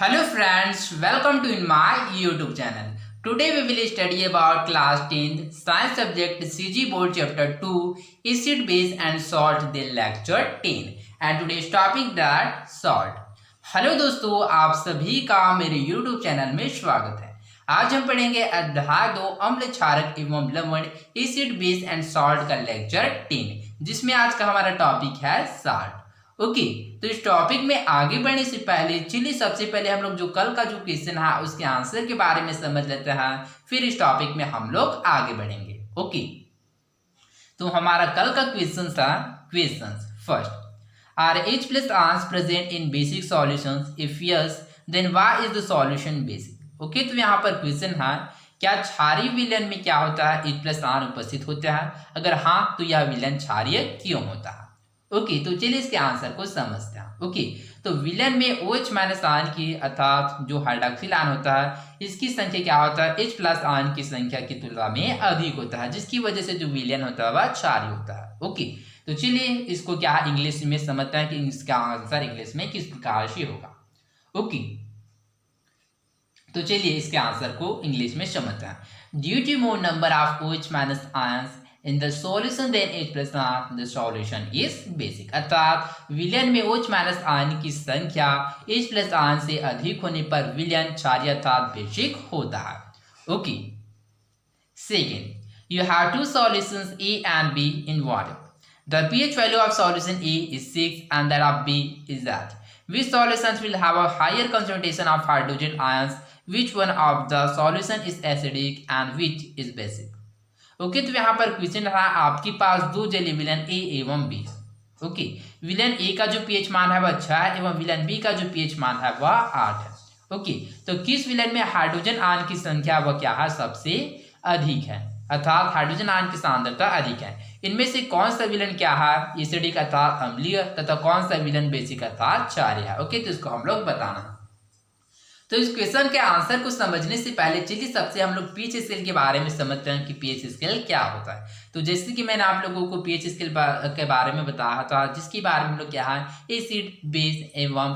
Hello friends, welcome to my YouTube channel. Today we will study about class 10th science subject CG board chapter 2 acid base and salt the lecture 10 and today's topic that salt. Hello दोस्तों, आप सभी का मेरे YouTube channel में स्वागत है। आज हम पढ़ेंगे अध्याय 2 अम्ल क्षारक एवं लवण एसिड बेस एंड सॉल्ट का लेक्चर 10 जिसमें आज का हमारा टॉपिक है सॉल्ट। ओके तो इस टॉपिक में आगे बढ़ने से पहले चलिए सबसे पहले हम लोग जो कल का जो क्वेश्चन है उसके आंसर के बारे में समझ लेते हैं, फिर इस टॉपिक में हम लोग आगे बढ़ेंगे। ओके तो हमारा कल का क्वेश्चन था first, are H plus ions present in basic solutions? If yes, then why is the solution basic? Okay तो यहाँ पर क्वेश्चन है, क्या क्षारीय विलयन में क्या होता है H plus ion उपस्थित होता है? अगर हाँ तो यह विलयन क्षारीय क्यों होता है? ओके तो चलिए इसके आंसर को समझते हैं। ओके तो विलयन में OH माइनस आयन की अर्थात जो हाइड्रोक्सिल आयन होता है इसकी संख्या क्या होता है H प्लस आयन की संख्या की तुलना में अधिक होता है, जिसकी वजह से जो विलयन होता है वह क्षारीय होता है। ओके तो चलिए इसको क्या इंग्लिश में समझते हैं कि इसका आंसर इंग्लिश में किस प्रकार से होगा। ओके तो चलिए इसके आंसर को इंग्लिश में समझते हैं। Due to more number of OH minus ions in the solution then H plus ion the solution is basic, अर्थात विलयन में OH माइनस आयन की संख्या H प्लस आयन से अधिक होने पर विलयन क्षारीय अर्थात बेसिक होता है। Okay second, you have two solutions A and B in water. The pH value of solution A is 6 and that of B is that. Which solutions will have a higher concentration of hydrogen ions? Which one of the solution is acidic and which is basic? Okay तो यहाँ पर question रहा, आपके पास दो जलीय विलयन ए एवं B. Okay विलयन ए का जो पीएच मान है वह 6 है एवं विलयन बी का जो पीएच मान है वह 8 है। ओके तो किस विलयन में हाइड्रोजन आयन की संख्या वह क्या है सबसे अधिक है, अर्थात हाइड्रोजन आयन की सांद्रता अधिक है। इनमें से कौन सा विलयन क्या है एसिडिक अर्थात अम्लीय तथा कौन सा विलयन बेसिक अर्थात क्षारीय है। ओके तो इसको हम लोग बताना है। तो इस क्वेश्चन के आंसर को समझने से पहले चलिए सबसे हम लोग पीएच स्केल के बारे में समझते हैं कि पीएच स्केल क्या होता है। तो जैसे कि मैंने आप लोगों को पीएच स्केल के बारे में बताया था, जिसके बारे में हम लोग क्या है एसिड बेस एवं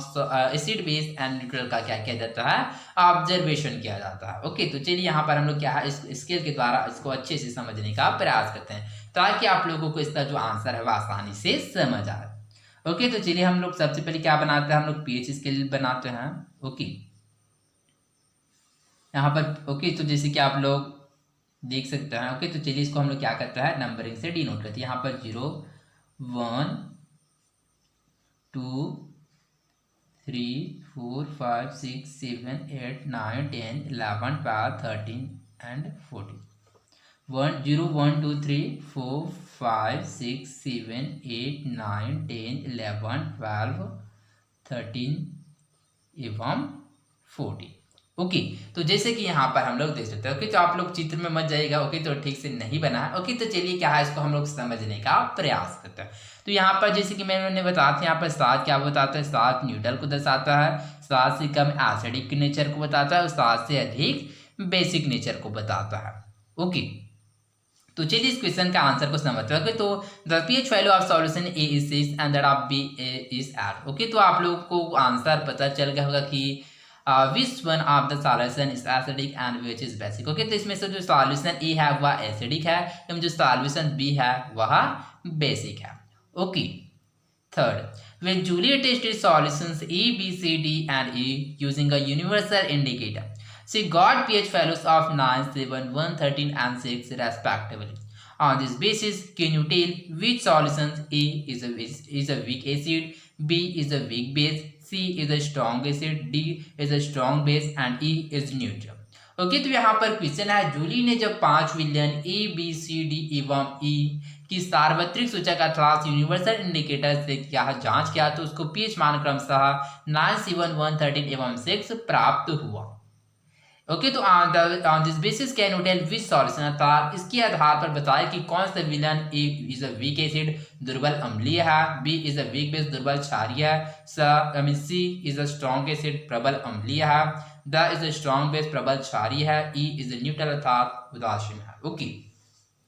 एसिड बेस एंड न्यूट्रल का क्या किया जाता है ऑब्जर्वेशन किया जाता है। ओके तो चलिए यहाँ पर हम लोग क्या है इस स्केल के द्वारा इसको अच्छे से समझने का प्रयास करते हैं ताकि आप लोगों को इसका जो आंसर है वह आसानी से समझ आए। ओके तो चलिए हम लोग सबसे पहले क्या बनाते हैं, हम लोग पीएच स्केल बनाते हैं। ओके यहाँ पर ओके तो जैसे कि आप लोग देख सकते हैं। ओके तो चलिए इसको हम लोग क्या करते हैं नंबरिंग से डिनोट करते हैं। यहाँ पर 0 1 2 3 4 5 6 7 8 9 10 11 12 13 एंड 14 0 1 2 3 4 5 6 7 8 9 10 11 12 13 एवं 14। ओके तो जैसे कि यहाँ पर हम लोग देख सकते हैं। ओके तो आप लोग चित्र में मत जाइएगा। ओके तो ठीक से नहीं बना है। ओके तो चलिए क्या है इसको हम लोग समझने का प्रयास करते हैं। तो यहाँ पर जैसे कि मैंने बताया था, यहाँ पर 7 क्या बताता है 7 न्यूट्रल को दर्शाता है, 7 से कम एसिडिक नेचर को बताता है और 7 से अधिक बेसिक नेचर को बताता है। ओके तो चलिए इस क्वेश्चन का आंसर को समझते हैं। ओके तो the pH value of solution A is 6 and that of B is 8। Okay तो आप लोगों को आंसर पता चल गया होगा कि which one of the solution is acidic and which is basic। Okay तो इसमें से जो सॉल्यूशन ए है वह एसिडिक है एवं जो सॉल्यूशन बी है वह बेसिक है। Okay third, when Julia tested solutions A, B, C, D and E using a universal indicator, she got pH values of 9, 7, 1, 13 and 6 respectively. On this basis, can you tell which solutions A is a weak acid, B is a weak base, C is a strong acid, D is a strong base and E is neutral। Okay तो यहाँ पर question है, जूली ने जब 5 विलयन A, B, C, D एवं E की सार्वत्रिक सूचक अर्थात यूनिवर्सल इंडिकेटर से क्या जांच किया तो उसको पीएच मान क्रमशः 9, 7, 1, 13 एवं 6 प्राप्त हुआ। ओके तो on this basis can you tell which solution, अर्थात इसके आधार पर बताए कि कौन सा विलयन A is a weak acid दुर्बल अम्लीय है, B is a weak base दुर्बल क्षारीय है, C is a strong acid प्रबल अम्लीय है, D is a strong base प्रबल क्षारीय है, ई इज अ न्यूट्रल अर्थात उदासीन है। ओके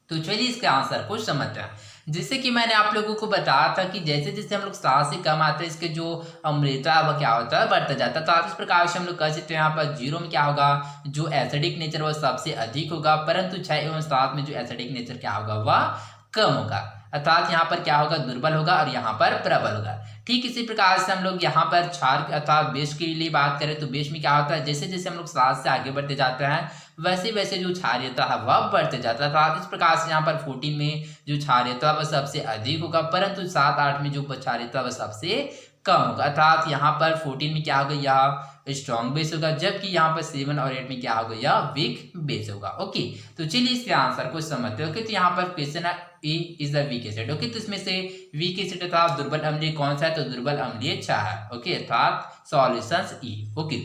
तो चलिए इसके आंसर को समझते हैं। जिससे कि मैंने आप लोगों को बताया था कि जैसे जैसे हम लोग 7 से कम आते हैं इसके जो अम्लता है वह क्या होता है, बढ़ता जाता है। तो इस प्रकार से हम लोग कह सकते हैं यहाँ पर 0 में क्या होगा, जो एसिडिक नेचर वह सबसे अधिक होगा, परंतु 6 एवं 7 में जो एसिडिक नेचर क्या होगा, वह कम होगा। अर्थात यहाँ पर क्या होगा, दुर्बल होगा और यहाँ पर प्रबल होगा। ठीक इसी प्रकार से हम लोग यहाँ पर क्षार अर्थात बेस के लिए बात करें तो बेस में क्या होता है, जैसे जैसे हम लोग 7 से आगे बढ़ते जाते हैं वैसे वैसे जो क्षारीयता है वह बढ़ते जाता था। इस प्रकार से यहाँ पर 14 में जो क्षारीयता वह सबसे अधिक होगा, परंतु 7-8 में जो क्षारीयता वह सबसे कम होगा। अर्थात यहाँ पर 14 में क्या होगा, यह स्ट्रॉन्ग बेस होगा, जबकि यहाँ पर 7 और 8 में क्या होगा, यह वीक बेस होगा। ओके, तो चलिए इसके आंसर को समझते हैं। ओके, तो यहाँ पर क्वेश्चन है A is the weak acid. Okay, तो इसमें से वीक एसिड अर्थात दुर्बल अम्लीय कौन सा है, तो दुर्बल अम्लीय 6 है। ओके, अर्थात solutions E. Okay,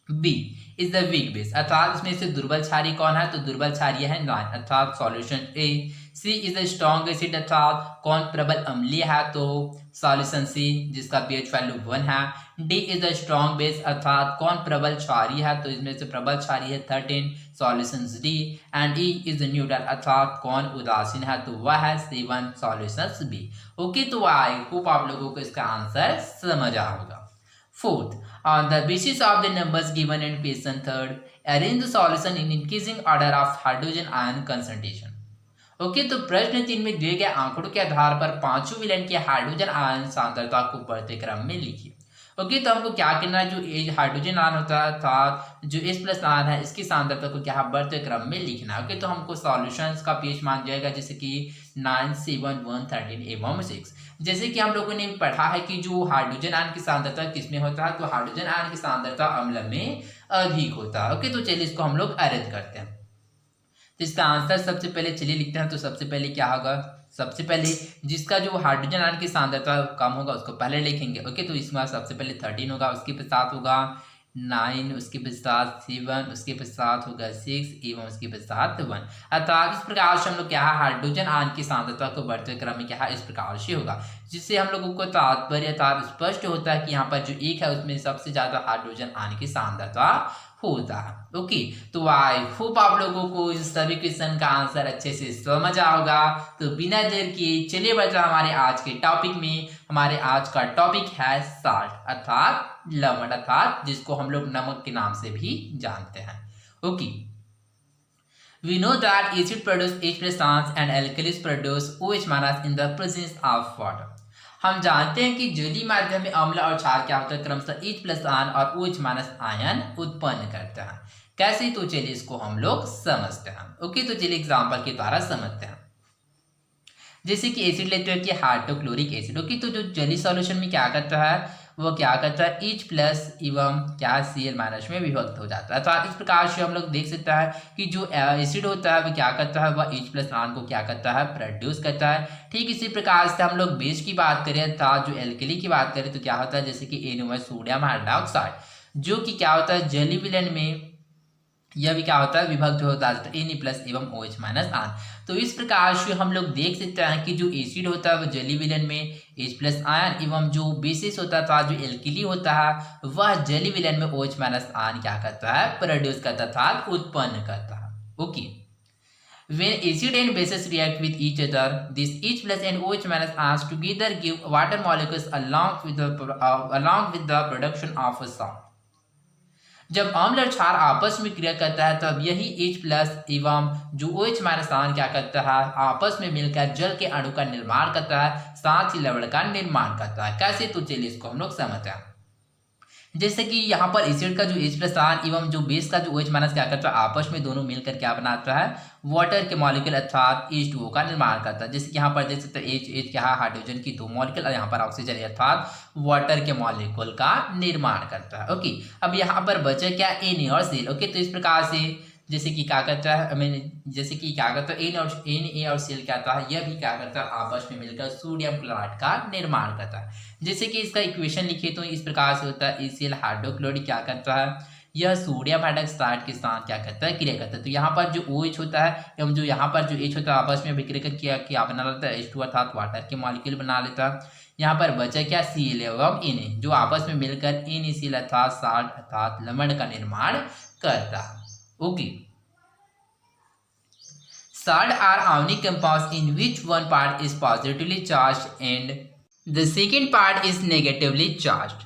B is the weak base अर्थात इसमें से दुर्बल क्षारीय कौन है, तो दुर्बल क्षारीय है 9 अर्थात solution A. C is the strong acid अर्थात कौन प्रबल अम्लीय है, तो सॉल्यूशन सी जिसका पीएच वैल्यू 1 है। D is the strong base अर्थात कौन प्रबल क्षारीय है, तो इसमें से प्रबल क्षारीय है 13 solution D. And E is the neutral अर्थात कौन उदासीन है, तो वह है 7 सॉल्यूशन बी। ओके, तो आई होप आप लोगों को इसका आंसर समझ आया होगा। Fourth, on the basis of the numbers given in question 3rd, arrange the solution in increasing order of hydrogen ion concentration. Okay, तो प्रश्न 3 में दिए गए आंकड़ों के आधार पर पांचों विलयन की हाइड्रोजन आयन सांद्रता को बढ़ते क्रम में लिखिए। ओके, तो हमको क्या करना है, जो हाइड्रोजन आयन होता है अर्थात जो H+ आयन है इसकी सांद्रता को क्या बढ़ते क्रम में लिखना है। ओके, तो हमको सॉल्यूशंस का पीएच मान जाएगा जैसे कि 9, 7, 1, 13 एवं 6। जैसे कि हम लोगों ने पढ़ा है कि जो हाइड्रोजन आयन की सांद्रता किसमें होता है, तो हाइड्रोजन आयन की सांद्रता अम्ल में अधिक होता है। ओके, तो चलिए इसको हम लोग अरेंज करते हैं। तो इसका आंसर सबसे पहले चलिए लिखते हैं। तो सबसे पहले क्या होगा, सबसे पहले जिसका जो हाइड्रोजन आयन की सांद्रता कम होगा उसको पहले लिखेंगे। ओके, तो इसमें सबसे पहले 13 होगा, उसके पश्चात होगा 9, उसके पश्चात 7, उसके पश्चात होगा 6 एवं उसके पश्चात 1। अर्थात इस प्रकार से हम लोग क्या है, हाइड्रोजन आयन की सांद्रता को बढ़ते क्रम में क्या है, इस प्रकार से होगा, जिससे हम लोगों को तात्पर्य स्पष्ट होता है कि यहाँ पर जो एक है उसमें सबसे ज्यादा हाइड्रोजन आयन की सांद्रता होता है। ओके, तो आई होप आप लोगों को इन सभी क्वेश्चन का आंसर अच्छे से समझ आ होगा। तो बिना देर किए चलिए बढ़ते हमारे आज के टॉपिक में। हमारे आज का टॉपिक है साल्ट अर्थात लवण अर्थात जिसको हम लोग नमक के नाम से भी जानते हैं। Okay, we know that acid produce H+ ions and alkalis produce OH- in the presence of water। हम जानते हैं कि जलीय माध्यम में अम्ल और क्षार क्या होता है, क्रमशः H+ आयन और OH- आयन उत्पन्न करते हैं। कैसे, तो चलिए इसको हम लोग समझते हैं। ओके, तो चलिए एग्जांपल के द्वारा समझते हैं। जैसे कि एसिड लेते हैं कि हाइड्रोक्लोरिक एसिड। ओके, तो जो जलीय सॉल्यूशन में क्या करता है, वो क्या करता है H+ एवं क्या Cl- में विभक्त हो जाता है। तो इस प्रकार से हम लोग देख सकते हैं कि जो एसिड होता है वो क्या करता है, वह H+ आयन को क्या करता है, प्रोड्यूस करता है। ठीक इसी प्रकार से हम लोग बेस की बात करें था, जो एल्कली की बात करें तो क्या होता है, जैसे कि NO सोडियम हाइड्रोक्साइड, जो कि क्या होता है जलीय विलयन में यह भी क्या होता है, विभक्त होता है Na+ एवं OH- आयन। तो इस प्रकार से हम लोग देख सकते हैं कि जो एसिड होता है वह जलीय विलयन में H+ आयन एवं जो बेसिस होता था जो एल्किली होता है वह जलीय विलयन में OH- आयन क्या करता है, प्रोड्यूस करता था, उत्पन्न करता है। Okay, when acid and bases react with each other, this H+ and OH- ions together give water molecules along with the production of a salt। जब अम्ल और क्षार आपस में क्रिया करता है तब यही H+ एवं जो OH- आयन क्या करता है, आपस में मिलकर जल के अणु का निर्माण करता है, साथ ही लवण का निर्माण करता है। कैसे, तो चलिए इसको हम लोग समझते हैं। जैसे कि यहाँ पर एसिड का जो H+ आयन एवं जो बेस का जो OH- क्या करता है, आपस में दोनों मिलकर क्या बनाता है, वाटर के मॉलिक्यूल अर्थात H2O का निर्माण करता है। जैसे कि यहाँ पर देख सकते हैं H क्या है, हाइड्रोजन की 2 मॉलिक्यूल और यहाँ पर ऑक्सीजन अर्थात वाटर के मॉलिक्यूल का निर्माण करता है। ओके, अब यहाँ पर बचे क्या, Na और Cl। ओके, तो इस प्रकार से जैसे कि क्या करता है, जैसे कि क्या करता है Na और Cl क्या करता है, यह भी क्या करता है, आपस में मिलकर सोडियम क्लोराइड का निर्माण करता है। जैसे कि इसका इक्वेशन लिखे तो इस प्रकार से होता है ACl हाइड्रोक्लोराइड क्या करता है, यह सोडियम हाइड्रोक्साइड के साथ क्या करता है, क्रिया करता है। तो यहाँ पर जो OH होता है एवं जो यहाँ पर जो H होता है आपस में विक्रिया किया क्या बना लेता है, H2 अर्थात वाटर के मॉलिक्यूल बना लेता है। यहाँ पर बचा क्या, Cl एवं Na जो आपस में मिलकर NaCl अर्थात साल्ट अर्थात लवण का निर्माण करता है। Okay, Salt are ionic compounds in which one part is positively charged and the second part is negatively charged.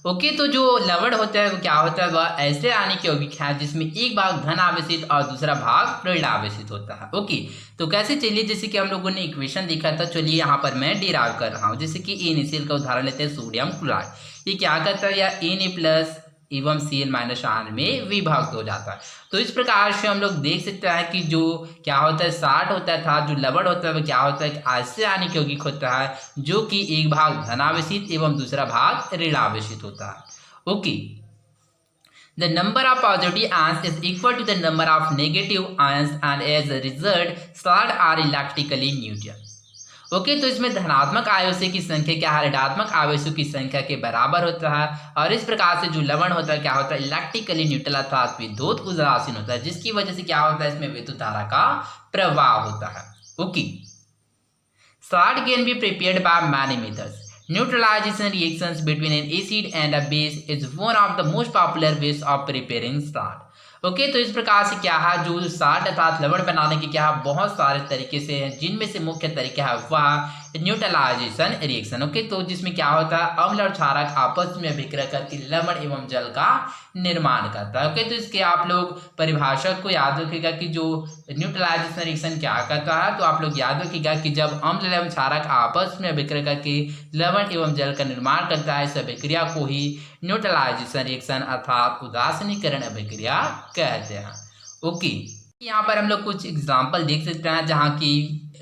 Okay तो जो लवण होता है वो क्या होता है, वह ऐसे आयनिक यौगिक है जिसमें एक भाग धन आवेशित और दूसरा भाग ऋण आवेशित होता है। ओके तो कैसे, चलिए जैसे कि हम लोगों ने इक्वेशन देखा था, चलिए यहाँ पर मैं डिराइव कर रहा हूँ। जैसे कि NaCl का उदाहरण लेते हैं, सोडियम क्लोराइड। ये क्या करता है, या Na+ एवं Cl- में विभक्त हो जाता है। तो इस प्रकार से हम लोग देख सकते हैं कि जो क्या होता है, 60 होता था, जो लवण होता है वो क्या होता है, ऐसे आयनिक यौगिक होता है जो कि एक भाग धनावेशित एवं दूसरा भाग ऋणावेशित होता है। Okay, the number of positive ions is equal to the number of negative ions and as a result salt are electrically neutral. Okay तो इसमें धनात्मक आवेशों की संख्या क्या है, ऋणात्मक आवेशों की संख्या के बराबर होता है और इस प्रकार से जो लवण होता है क्या होता है, इलेक्ट्रिकली न्यूट्रल अर्थात विद्युत उदासीन होता है, जिसकी वजह से क्या होता है, इसमें विद्युत धारा का प्रवाह होता है। Okay, salt can be prepared by many methods. Neutralization reactions between an acid and a base is one of the most popular ways of preparing salt. Okay तो इस प्रकार से क्या है, जो साल्ट अर्थात लवण बनाने के क्या है बहुत सारे तरीके से हैं, जिनमें से मुख्य तरीका है वह न्यूट्रलाइजेशन रिएक्शन। ओके तो जिसमें क्या होता है, अम्ल और क्षारक आपस में अभिक्रिया करके लवण एवं जल का निर्माण करता है। ओके तो इसके आप लोग परिभाषा को याद रखिएगा कि जो न्यूट्रलाइजेशन रिएक्शन क्या करता है, तो आप लोग याद रखिएगा कि जब अम्ल एवं क्षारक आपस में अभिक्रिया करके लवण एवं जल का निर्माण करता है, इस अभिक्रिया को ही न्यूट्रलाइजेशन रिएक्शन अर्थात उदासीनीकरण अभिक्रिया कहते हैं। ओके, यहाँ पर हम लोग कुछ एग्जाम्पल देख सकते हैं जहाँ की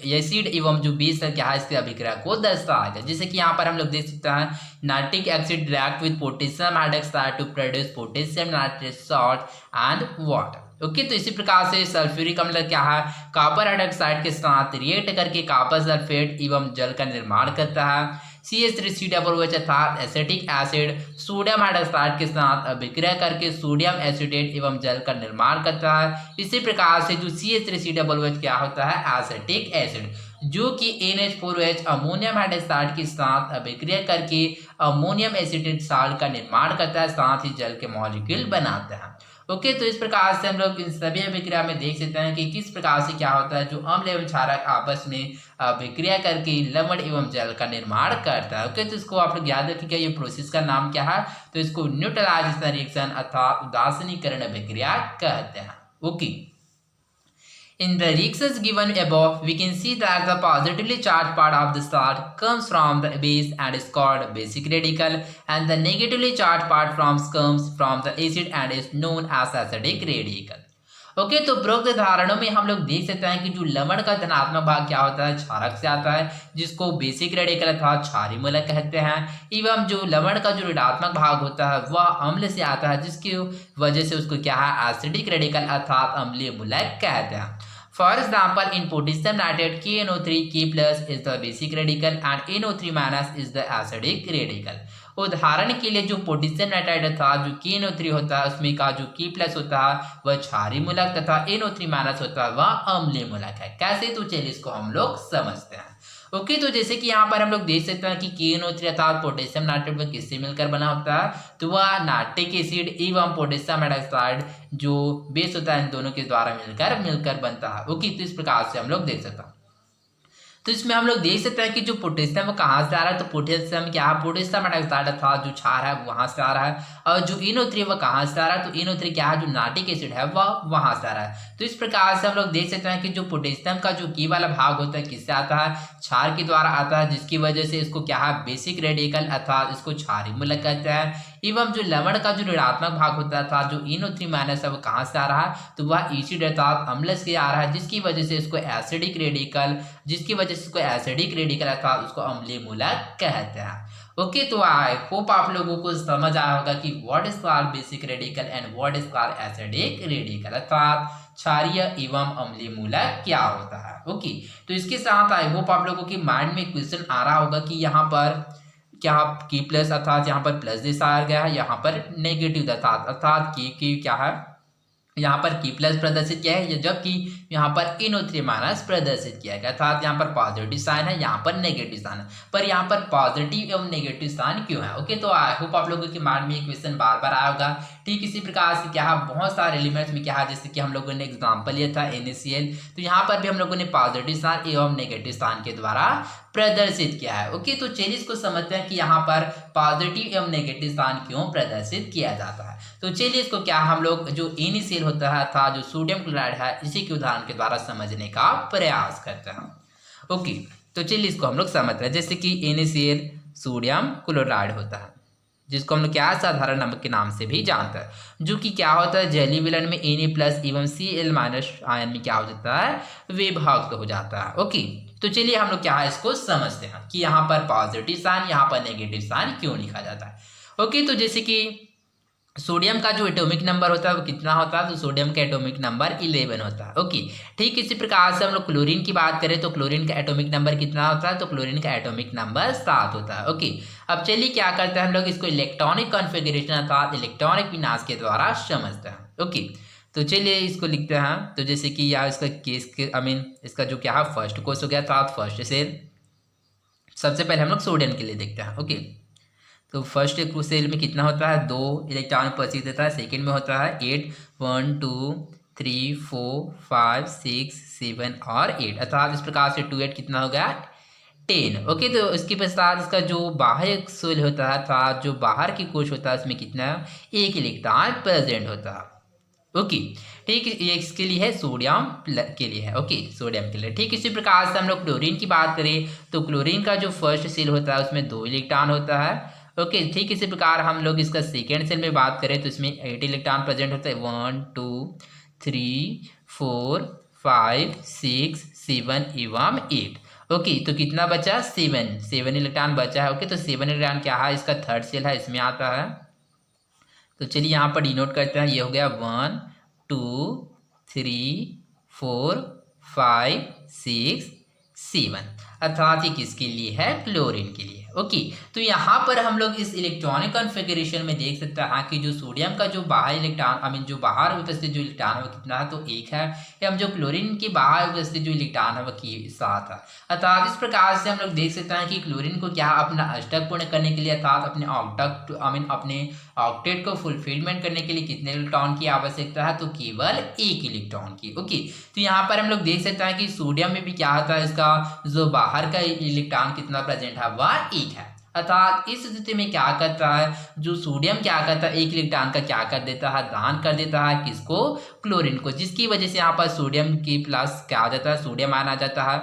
एसिड एवं जो बेस है क्या है, इसके अभिक्रिया को दर्शाया है। जैसे कि यहाँ पर हम लोग देख सकते हैं, nitric acid react with potassium hydroxide to produce potassium nitrate salt and water. Okay तो इसी प्रकार से सल्फ्यूरिक अम्ल क्या है, कॉपर हाइड्रोक्साइड के साथ रिएक्ट करके कॉपर सल्फेट एवं जल का निर्माण करता है। CH3COOH अर्थात एसिटिक एसिड सोडियम हाइड्रोक्साइड के साथ अभिक्रिया करके सोडियम एसिटेट एवं जल का निर्माण करता है। इसी प्रकार से जो CH3COOH क्या होता है, एसिटिक एसिड, जो कि NH4OH अमोनियम हाइड्रोक्साइड के साथ अभिक्रिया करके अमोनियम एसिटेट साल्ट का निर्माण करता है, साथ ही जल के मॉलिक्यूल बनाता है। ओके तो इस प्रकार से हम लोग इन सभी अभिक्रिया में देख सकते हैं कि किस प्रकार से क्या होता है, जो अम्ल एवं क्षारक आपस में अभिक्रिया करके लवण एवं जल का निर्माण करता है। ओके तो इसको आप लोग याद रखिएगा, ये प्रोसेस का नाम क्या है, तो इसको न्यूट्रलाइजेशन रिएक्शन अर्थात उदासीनीकरण अभिक्रिया कहते हैं। Okay, in the reactions given above, we can see that the positively charged part of the salt comes from the base and is called basic radical, and the negatively charged part comes from the acid and is known as acidic radical. Okay तो उपरोक्त उदाहरणों में हम लोग देख सकते हैं कि जो लवण का धनात्मक भाग क्या होता है, क्षारक से आता है, जिसको बेसिक रेडिकल अर्थात क्षारीय मूलक कहते हैं, एवं जो लवण का जो ऋणात्मक भाग होता है वह अम्ल से आता है, जिसकी वजह से उसको क्या है, एसिडिक रेडिकल अर्थात अम्लीय मूलक कहते हैं। For example, in potassium nitrate, KNO3 K+ is the basic radical and NO3- is the acidic radical. उदाहरण के लिए जो पोटेशियम नाइट्राइड था, जो KNO3 होता है, उसमें का जो K+ होता है वह क्षारीय मूलक तथा NO3- होता है वह अम्लीय मूलक है। कैसे, तो चलिए इसको हम लोग समझते हैं। ओके तो जैसे कि यहाँ पर हम लोग देख सकते हैं कि KNO3 अर्थात पोटेशियम नाइट्रेट में किससे मिलकर बना होता है, तो वह नाइट्रिक एसिड एवं पोटेशियम हाइड्रोक्साइड जो बेस होता है इन दोनों के द्वारा मिलकर बनता है। ओके तो इस प्रकार से हम लोग देख सकते हैं। तो इसमें हम लोग देख सकते हैं कि जो पोटेशियम वो कहाँ से आ रहा है, तो पोटेशियम क्या है, पोटेशियम हाइड्रोक्साइड अर्थात जो क्षार है वहां से आ रहा है, और जो NO3 वो कहाँ से आ रहा है, तो NO3 क्या है, जो नाइट्रिक एसिड है वह वहां से आ रहा है। तो इस प्रकार से हम लोग देख सकते हैं कि जो पोटेशियम का जो की वाला भाग होता है किससे आता है, क्षार के द्वारा आता है, जिसकी वजह से इसको क्या है, बेसिक रेडिकल अर्थात इसको क्षारीय मूलक कहते हैं। एवं जो लवण का जो ऋणात्मक भाग होता था, जो NO3- है वो कहाँ से आ रहा है, तो वह एसिड अर्थात अम्ल से आ रहा है, जिसकी वजह से इसको एसिडिक रेडिकल अर्थात उसको अम्लीय मूलक कहते हैं। ओके तो आई होप आप लोगों को समझ आया होगा कि what is called basic radical and what is called acidic radical अर्थात क्षारीय एवं अम्लीय मूलक क्या होता है। ओके तो इसके साथ आई होप आप लोगों के माइंड में क्वेश्चन आ रहा होगा कि यहाँ पर क्या K+ अर्थात यहाँ पर प्लस दिखाया गया है, यहाँ पर नेगेटिव अर्थात की क्या है, यहाँ पर की प्लस प्रदर्शित किया है, जबकि यहाँ पर NO3 माइनस प्रदर्शित किया गया, अर्थात यहाँ पर पॉजिटिव साइन है, यहाँ पर नेगेटिव साइन है। पर यहाँ पर पॉजिटिव एवं नेगेटिव साइन क्यों है? ओके, तो आई होप आप लोगों के माइंड में ये क्वेश्चन बार बार आया होगा। ठीक इसी प्रकार से क्या बहुत सारे एलिमेंट्स में क्या, जैसे कि हम लोगों ने एग्जाम्पल लिया था NaCl, तो यहाँ पर भी हम लोगों ने पॉजिटिव साइन एवं नेगेटिव साइन के द्वारा प्रदर्शित किया है। ओके, तो चलिए इसको समझते हैं कि यहाँ पर पॉजिटिव एवं नेगेटिव साइन क्यों प्रदर्शित किया जाता है। तो चलिए इसको क्या हम लोग जो NaCl होता है था, जो सोडियम क्लोराइड है, इसी के उदाहरण के द्वारा समझने का प्रयास करते हैं। ओके, तो चलिए इसको हम लोग समझते हैं। जैसे कि NaCl सोडियम क्लोराइड होता है, जिसको हम लोग क्या साधारण नमक के नाम से भी जानते हैं, जो कि क्या होता है जलीय विलयन में Na+ एवं Cl- आयन में क्या हो जाता है, विभक्त हो जाता है। ओके, तो चलिए हम लोग क्या है इसको समझते हैं कि यहाँ पर पॉजिटिव साइन, यहाँ पर नेगेटिव साइन क्यों लिखा जाता है। ओके, तो जैसे कि सोडियम का जो एटॉमिक नंबर होता है वो कितना होता है, तो सोडियम का एटॉमिक नंबर 11 होता है। ओके, ठीक इसी प्रकार से हम लोग क्लोरीन की बात करें तो क्लोरीन का एटॉमिक नंबर कितना होता है, तो क्लोरीन का एटॉमिक नंबर 7 होता है। ओके, अब चलिए क्या करते हैं हम लोग इसको इलेक्ट्रॉनिक कॉन्फ़िगरेशन अर्थात इलेक्ट्रॉनिक विन्यास के द्वारा समझते हैं। ओके, तो चलिए इसको लिखते हैं। तो जैसे कि यार इसका केस के इसका जो क्या है फर्स्ट कोर्स हो गया था, फर्स्ट सेल। सबसे पहले हम लोग सोडियम के लिए देखते हैं। ओके, तो फर्स्ट सेल में कितना होता है, 2 इलेक्ट्रॉन उपस्थित देता है। सेकेंड में होता है 8, 1 2 3 4 5 6 7 और 8, अर्थात इस प्रकार से 2 8 कितना हो गया, 10। ओके, तो इसके पश्चात इसका जो बाहर सेल होता है अर्थात जो बाहर की कोश होता है उसमें कितना, 1 इलेक्ट्रॉन प्रेजेंट होता है। ओके, ठीक, ये इसके लिए है सोडियम के लिए है। ओके, सोडियम के लिए। ठीक इसी प्रकार से हम लोग क्लोरीन की बात करें तो क्लोरीन का जो फर्स्ट सेल होता है उसमें 2 इलेक्ट्रॉन होता है। ओके, ठीक इसी प्रकार हम लोग इसका सेकेंड सेल में बात करें तो इसमें 8 इलेक्ट्रॉन प्रेजेंट होता है, 1 2 3 4 5 6 7 एवं 8। ओके, तो कितना बचा, 7 इलेक्ट्रॉन बचा है। ओके, तो 7 इलेक्ट्रॉन क्या है, इसका थर्ड सेल है, इसमें आता है। तो चलिए यहाँ पर डिनोट करते हैं, ये हो गया 1 2 3 4 5 6 7, अर्थात ये किसके लिए है, क्लोरीन के लिए। ओके, तो यहाँ पर हम लोग इस इलेक्ट्रॉनिक कॉन्फ़िगरेशन में देख सकते हैं कि जो सोडियम का जो बाहर इलेक्ट्रॉन जो बाहर उपस्थित जो इलेक्ट्रॉन है वो कितना है, तो 1 है, एवं जो क्लोरीन के बाहर उपस्थित जो इलेक्ट्रॉन है वो 7 है। अर्थात इस प्रकार से हम लोग देख सकते हैं कि क्लोरीन को क्या अपना अष्टक पूर्ण करने के लिए अर्थात अपने अपने ऑक्टेट को फुलफिलमेंट करने के लिए कितने इलेक्ट्रॉन की आवश्यकता है, तो केवल 1 इलेक्ट्रॉन की। ओके, तो यहाँ पर हम लोग देख सकते हैं कि सोडियम में भी क्या होता है, इसका जो बाहर का इलेक्ट्रॉन कितना प्रेजेंट है, वह 1 है। अर्थात इस स्थिति में क्या करता है, जो सोडियम क्या करता है, 1 इलेक्ट्रॉन का क्या कर देता है, दान कर देता है, किसको, क्लोरीन को, जिसकी वजह से यहाँ पर सोडियम की प्लस क्या आ जाता है, सोडियम आयन आ जाता है,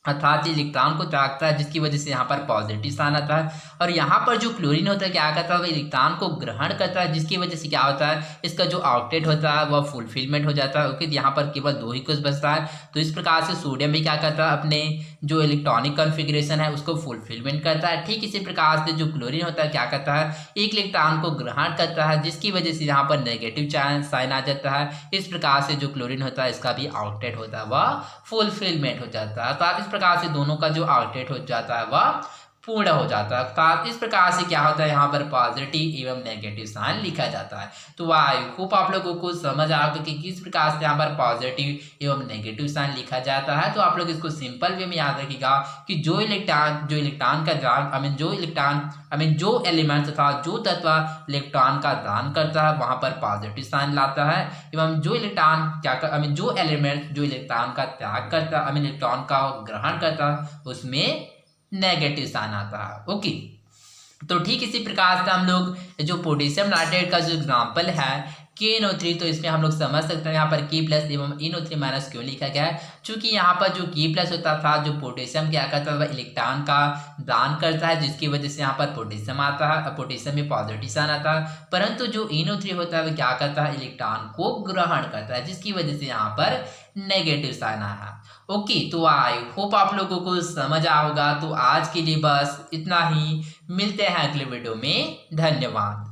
अर्थात इलेक्ट्रॉन को त्यागता है, जिसकी वजह से यहाँ पर पॉजिटिव साइन आता है। और यहाँ पर जो क्लोरीन होता है क्या करता है, वह इलेक्ट्रॉन को ग्रहण करता है, जिसकी वजह से क्या होता है, इसका जो ऑक्टेट होता है वह फुलफिलमेंट हो जाता है। ओके, यहाँ पर केवल 2 ही कुछ बचता है। तो इस प्रकार से सोडियम भी क्या करता है, अपने जो इलेक्ट्रॉनिक कॉन्फ़िगरेशन है उसको फुलफिलमेंट करता है। ठीक इसी प्रकार से जो क्लोरीन होता है क्या करता है, 1 इलेक्ट्रॉन को ग्रहण करता है, जिसकी वजह से यहाँ पर नेगेटिव साइन आ जाता है। इस प्रकार से जो क्लोरीन होता है इसका भी ऑक्टेट होता है वह फुलफिलमेंट हो जाता है। अर्थात इस प्रकार से दोनों का जो ऑक्टेट हो जाता है वह पूर्ण हो जाता है। अर्थात इस प्रकार से क्या होता है, यहाँ पर पॉजिटिव एवं नेगेटिव साइन लिखा जाता है। तो आई होप आप लोगों को समझ आ गया कि किस प्रकार से यहाँ पर पॉजिटिव एवं नेगेटिव साइन लिखा जाता है। तो आप लोग इसको सिंपल वे में याद रखिएगा कि जो इलेक्ट्रॉन का जो एलिमेंट तथा जो तत्व इलेक्ट्रॉन का दान करता है वहां पर पॉजिटिव साइन लाता है, एवं जो इलेक्ट्रॉन क्या जो एलिमेंट जो इलेक्ट्रॉन का त्याग करता है इलेक्ट्रॉन का ग्रहण करता है उसमें नेगेटिव साइन आता है। ओके, तो ठीक इसी प्रकार से हम लोग जो पोटेशियम नाइट्रेट का जो एग्जांपल है KNO3, तो इसमें हम लोग समझ सकते हैं यहाँ पर K+ एवं NO3 माइनस क्यों लिखा गया है, क्योंकि यहाँ पर जो K+ होता था, जो पोटेशियम क्या करता है वह इलेक्ट्रॉन का दान करता है, जिसकी वजह से यहाँ पर पोटेशियम आता है, पोटेशियम में पॉजिटिव साइन आता है। परंतु जो NO3 होता है वह क्या करता है, इलेक्ट्रॉन को ग्रहण करता है, जिसकी वजह से यहाँ पर नेगेटिव साइन आया। ओके, तो आई होप आप लोगों को समझ आ होगा। तो आज के लिए बस इतना ही, मिलते हैं अगले वीडियो में, धन्यवाद।